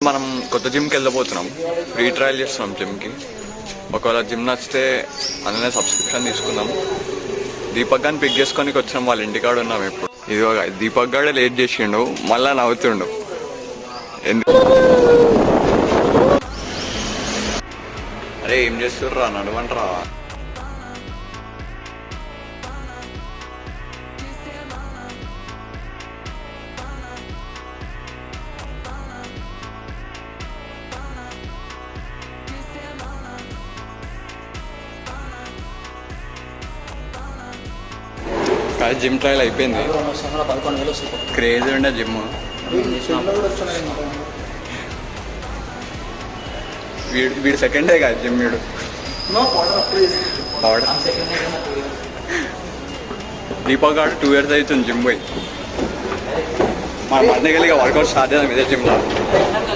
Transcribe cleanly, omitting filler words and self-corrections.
మనం కొత్త జిమ్కి వెళ్ళబోతున్నాం, ఫ్రీ ట్రయల్ చేస్తున్నాం జిమ్కి. ఒకవేళ జిమ్ నచ్చితే అందులో సబ్స్క్రిప్షన్ తీసుకుందాం. దీపక్ గారిని పిక్ చేసుకొని వచ్చినాం, వాళ్ళ ఇంటికాడ ఉన్నాం. ఇప్పుడు ఇది దీపక్ గాడే లేట్ చేసిండు, మళ్ళా నవ్వుతుండు. అరే ఏం చేస్తుర్రా, నడవంట్రా. జిమ్ ట్రయల్ అయిపోయింది, క్రేజ్ ఉండే జిమ్. వీడు సెకండ్ డే కాదు జిమ్, వీడు దీపక్ గారు 2 years అవుతుంది జిమ్ పోయి. మా మధ్య కలిగి వర్కౌట్ స్టార్ట్ చేద్దాం ఇదే జిమ్లో.